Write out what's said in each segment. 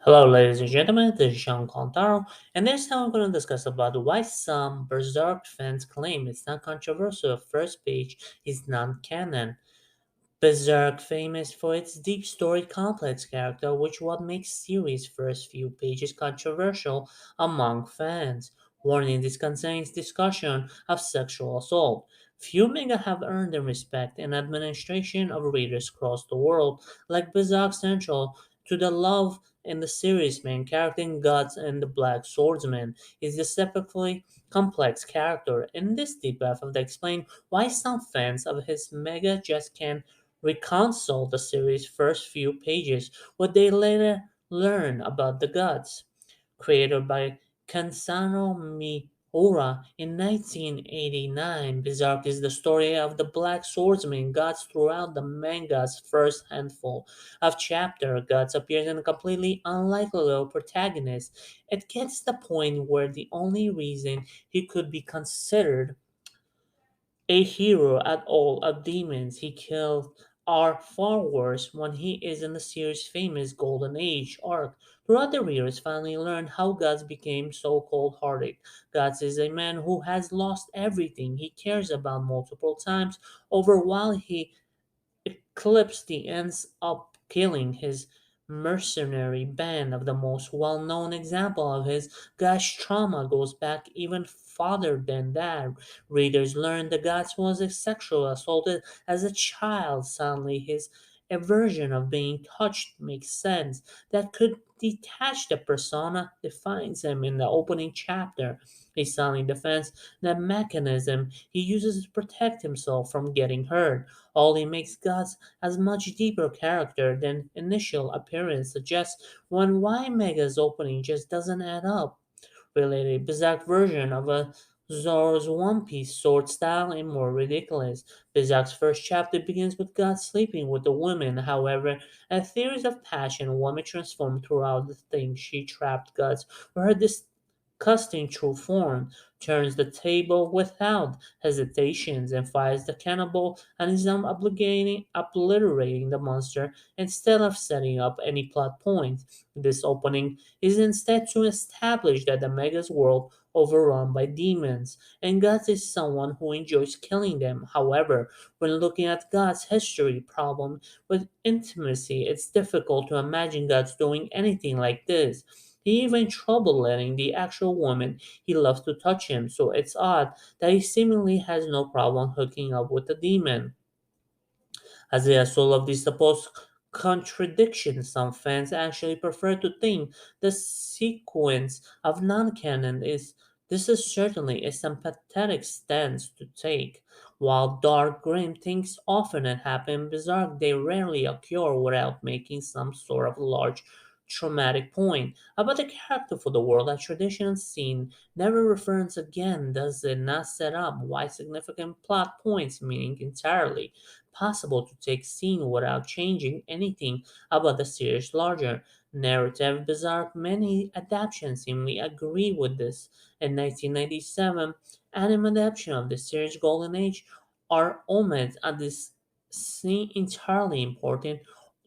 Hello, ladies and gentlemen. This is Sean Contaro, and this time I'm going to discuss about why some Berserk fans claim it's not controversial. First page is non-canon. Berserk, famous for its deep story, complex character, which what makes series' first few pages controversial among fans. Warning: this contains discussion of sexual assault. Few manga have earned the respect and administration of readers across the world, like Berserk Central to the love in the series main character Guts and the Black Swordsman is a separately complex character. In this deep dive, I've explained why some fans of his mega just can't reconcile the series' first few pages, what they later learn about the gods. Created by Kansano Miura in 1989, Berserk is the story of the Black Swordsman gods throughout the manga's first handful of chapters. Gods appears in a completely unlikely protagonist. It gets to the point where the only reason he could be considered a hero at all of demons he killed are far worse when he is in the series' famous Golden Age arc. Throughout the readers finally learn how Guts became so cold-hearted. Guts is a man who has lost everything he cares about multiple times over while he Eclipsed ends up killing his mercenary band. Of the most well-known example of his Gosh trauma goes back even farther than that. Readers learn the Gosh was sexually assaulted as a child. Suddenly his aversion of being touched makes sense. That could detach the persona defines him in the opening chapter. He suddenly defends the mechanism he uses to protect himself from getting hurt. All he makes Guts as much deeper character than initial appearance suggests when why Mega's opening just doesn't add up. Related bizarre version of a Zoro's One Piece sword style and more ridiculous. Bizarre's first chapter begins with God sleeping with a woman. However, a series of passion woman transformed throughout the things she trapped Guts for her disgusting true form, turns the table without hesitations, and fires the cannibal and is obliterating the monster instead of setting up any plot point. This opening is instead to establish that the Mega's world overrun by demons, and God is someone who enjoys killing them. However, when looking at God's history problem with intimacy, it's difficult to imagine God doing anything like this. He even trouble letting the actual woman he loves to touch him, so it's odd that he seemingly has no problem hooking up with the demon. As a result of this supposed contradiction, some fans actually prefer to think the sequence of non-canon is this is certainly a sympathetic stance to take. While dark grim things often happen in Berserk, they rarely occur without making some sort of large traumatic point about the character for the world. A traditional scene never reference again does it not set up why significant plot points meaning entirely possible to take scene without changing anything about the series' larger narrative. Bizarre many adaptations seemingly agree with this. In 1997, anime adaptation of the series Golden Age are omitted at this scene entirely important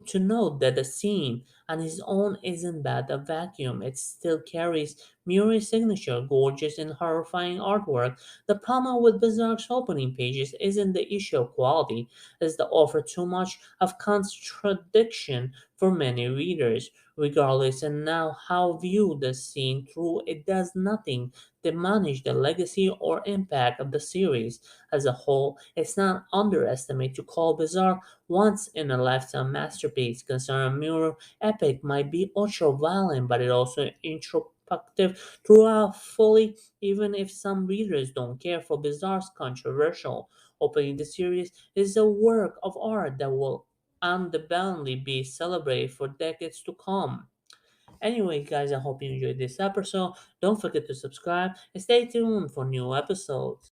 to note that the scene on its own isn't bad a vacuum. It still carries Muri's signature, gorgeous and horrifying artwork. The problem with Berserk's opening pages isn't the issue of quality, it's the offer too much of contradiction for many readers. Regardless and now how view the scene through, it does nothing diminish the legacy or impact of the series as a whole. It's not underestimate to call Berserk once in a lifetime masterpiece. Concerning Mirror Epic might be ultra violent, but it also introspective throughout fully, even if some readers don't care for Berserk's controversial. Opening the series is a work of art that will undoubtedly be celebrated for decades to come. Anyway, guys, I hope you enjoyed this episode. Don't forget to subscribe and stay tuned for new episodes.